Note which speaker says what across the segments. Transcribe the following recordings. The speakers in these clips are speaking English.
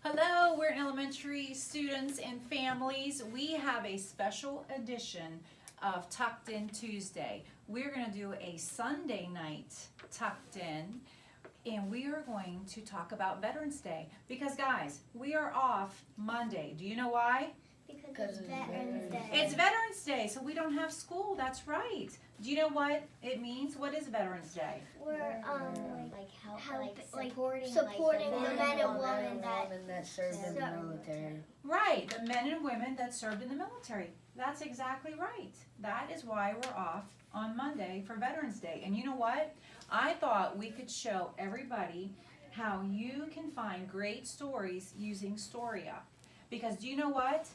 Speaker 1: Hello, we're elementary students and families. We have a special edition of Tucked In Tuesday. We're going to do a Sunday night Tucked In, and we are going to talk about Veterans Day. Because guys, we are off Monday. Do you know why?
Speaker 2: Because it's Veterans Day.
Speaker 1: It's Veterans Day, so we don't have school. That's right. Do you know what it means? What is Veterans Day?
Speaker 2: We're
Speaker 3: supporting
Speaker 2: the men and women
Speaker 3: that served in the military.
Speaker 1: Right, the men and women that served in the military. That's exactly right. That is why we're off on Monday for Veterans Day. And you know what? I thought we could show everybody how you can find great stories using Storia. Because do you know what?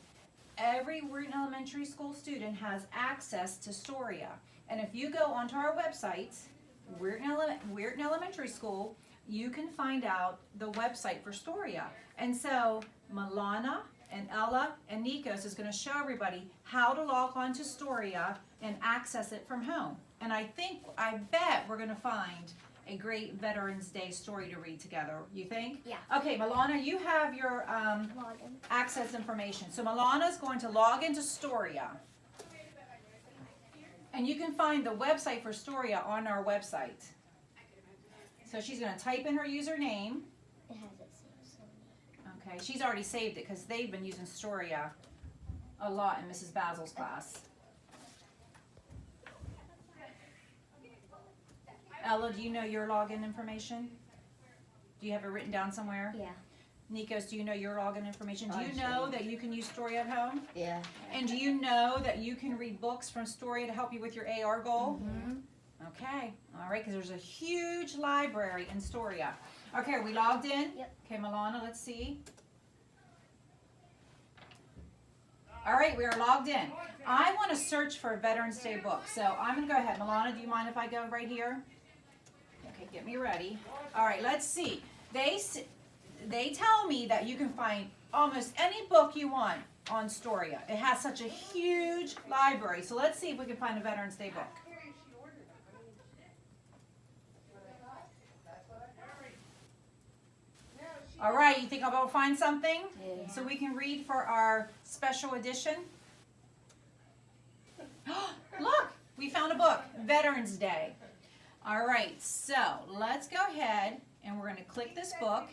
Speaker 1: Every Wheaton Elementary School student has access to Storia. And if you go onto our website, Wheaton Elementary School, you can find out the website for Storia. And so Milana and Ella and Nikos is going to show everybody how to log on to Storia and access it from home. And I bet we're going to find a great Veterans Day story to read together. You think?
Speaker 2: Yeah.
Speaker 1: Okay, Milana, you have your
Speaker 2: Login.
Speaker 1: access information. So Milana is going to log into Storia. And you can find the website for Storia on our website. So she's going to type in her username.
Speaker 2: It has it saved.
Speaker 1: Okay, she's already saved it because they've been using Storia a lot in Mrs. Basil's class. Ella, do you know your login information? Do you have it written down somewhere?
Speaker 2: Yeah.
Speaker 1: Nikos, do you know your login information? Do you
Speaker 3: I
Speaker 1: know
Speaker 3: see.
Speaker 1: that you can use Storia at home?
Speaker 3: Yeah.
Speaker 1: And do you know that you can read books from Storia to help you with your AR goal?
Speaker 3: Mm-hmm.
Speaker 1: Okay, all right, because there's a huge library in Storia. Okay, are we logged in?
Speaker 2: Yep.
Speaker 1: Okay, Milana, let's see. All right, we are logged in. I want to search for a Veterans Day book, so I'm going to go ahead. Milana, do you mind if I go right here? Okay, get me ready. All right, let's see. They tell me that you can find almost any book you want on Storia. It has such a huge library, so let's see if we can find a Veterans Day book. All right, you think I'll be able to find something?
Speaker 3: Yeah.
Speaker 1: So we can read for our special edition? Look, we found a book, Veterans Day. All right, so let's go ahead and we're going to click this book.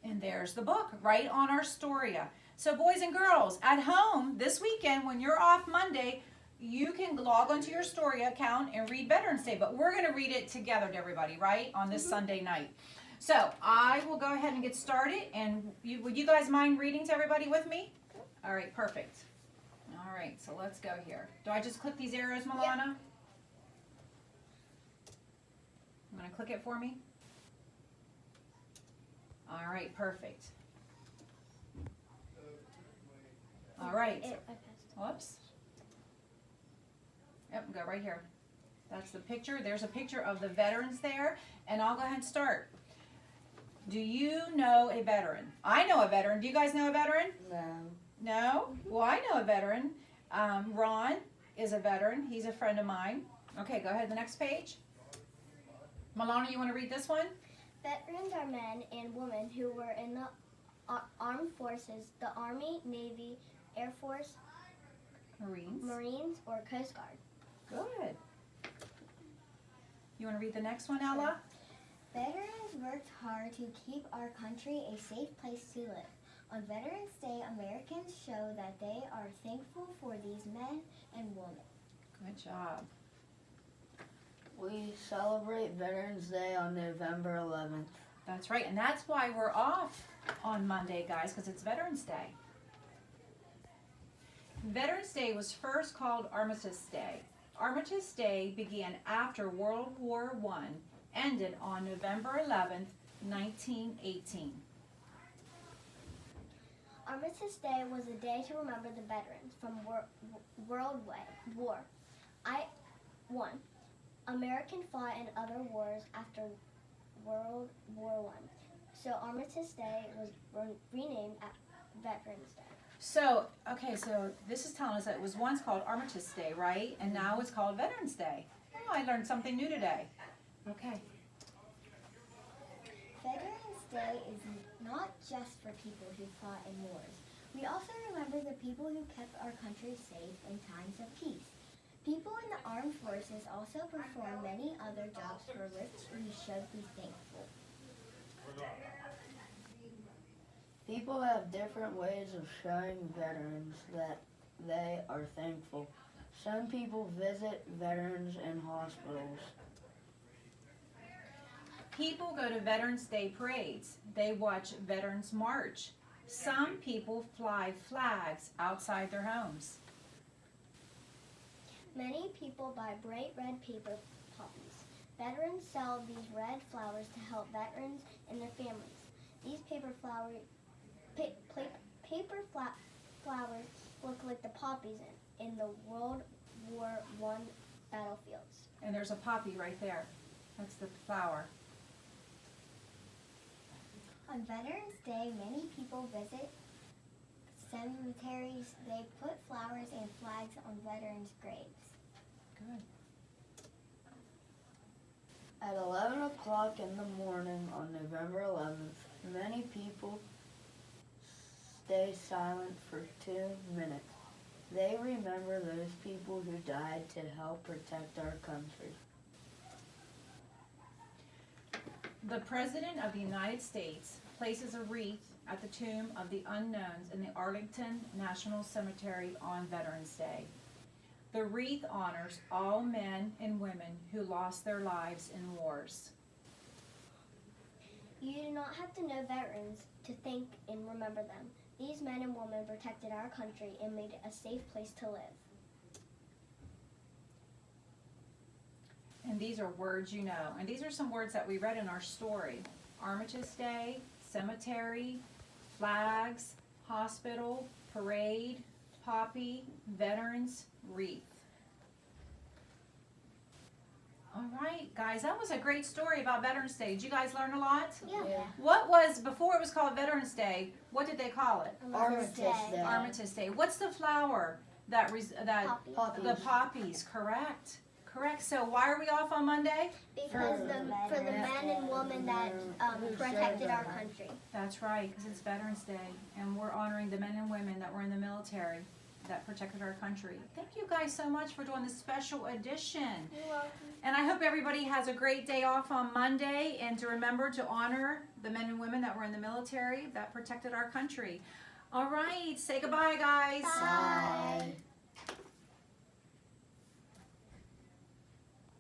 Speaker 1: And there's the book right on our Storia. So boys and girls, at home this weekend when you're off Monday, you can log onto your Storia account and read Veterans Day. But we're going to read it together to everybody, right, on this Sunday night. So I will go ahead and get started. And would you guys mind reading to everybody with me? All right, perfect. All right, so let's go here. Do I just click these arrows, Milana?
Speaker 2: Yep.
Speaker 1: I'm going to click it for me. All right, perfect. All right.
Speaker 2: I passed it.
Speaker 1: Whoops. Yep, go right here. That's the picture. There's a picture of the veterans there, and I'll go ahead and start. Do you know a veteran? I know a veteran. Do you guys know a veteran?
Speaker 3: No.
Speaker 1: No? Well, I know a veteran. Ron is a veteran. He's a friend of mine. Okay, go ahead to the next page. Milana, you want to read this one?
Speaker 2: Veterans are men and women who were in the armed forces, the Army, Navy, Air Force, Marines, or Coast Guard.
Speaker 1: Good. You want to read the next one, Ella?
Speaker 2: Veterans worked hard to keep our country a safe place to live. On Veterans Day, Americans show that they are thankful for these men and women.
Speaker 1: Good job.
Speaker 3: We celebrate Veterans Day on November 11th.
Speaker 1: That's right, and that's why we're off on Monday, guys, because it's Veterans Day. Veterans Day was first called Armistice Day. Armistice Day began after World War I, ended on November 11th, 1918.
Speaker 2: Armistice Day was a day to remember the veterans from World War I. American fought in other wars after World War I. So Armistice Day was renamed Veterans Day.
Speaker 1: So, okay, so this is telling us that it was once called Armistice Day, right? And now it's called Veterans Day. Oh, I learned something new today. Okay.
Speaker 2: not just for people who fought in wars. We also remember the people who kept our country safe in times of peace. People in the armed forces also perform many other jobs for which we should be thankful.
Speaker 3: People have different ways of showing veterans that they are thankful. Some people visit veterans in hospitals.
Speaker 1: People go to Veterans Day parades. They watch Veterans March. Some people fly flags outside their homes.
Speaker 2: Many people buy bright red paper poppies. Veterans sell these red flowers to help veterans and their families. These flowers look like the poppies in the World War I battlefields.
Speaker 1: And there's a poppy right there. That's the flower.
Speaker 2: On Veterans Day, many people visit cemeteries. They put flowers and flags on veterans' graves.
Speaker 1: Good.
Speaker 3: At 11 o'clock in the morning on November 11th, many people stay silent for 2 minutes. They remember those people who died to help protect our country.
Speaker 1: The President of the United States places a wreath at the Tomb of the Unknowns in the Arlington National Cemetery on Veterans Day. The wreath honors all men and women who lost their lives in wars.
Speaker 2: You do not have to know veterans to thank and remember them. These men and women protected our country and made it a safe place to live.
Speaker 1: And these are words you know. And these are some words that we read in our story. Armistice Day, cemetery, flags, hospital, parade, poppy, veterans, wreath. All right, guys, that was a great story about Veterans Day. Did you guys learn a lot?
Speaker 2: Yeah.
Speaker 1: What was, before it was called Veterans Day, what did they call it?
Speaker 3: Armistice Day.
Speaker 1: Armistice Day. What's the flower that
Speaker 2: Poppy.
Speaker 3: Poppies.
Speaker 1: the poppies, correct. Correct. So why are we off on Monday?
Speaker 2: Because
Speaker 3: For
Speaker 2: for the men and women that protected our country.
Speaker 1: That's right, because it's Veterans Day, and we're honoring the men and women that were in the military that protected our country. Thank you guys so much for doing this special edition.
Speaker 2: You're welcome.
Speaker 1: And I hope everybody has a great day off on Monday, and to remember to honor the men and women that were in the military that protected our country. All right, say goodbye, guys.
Speaker 2: Bye.
Speaker 3: Bye.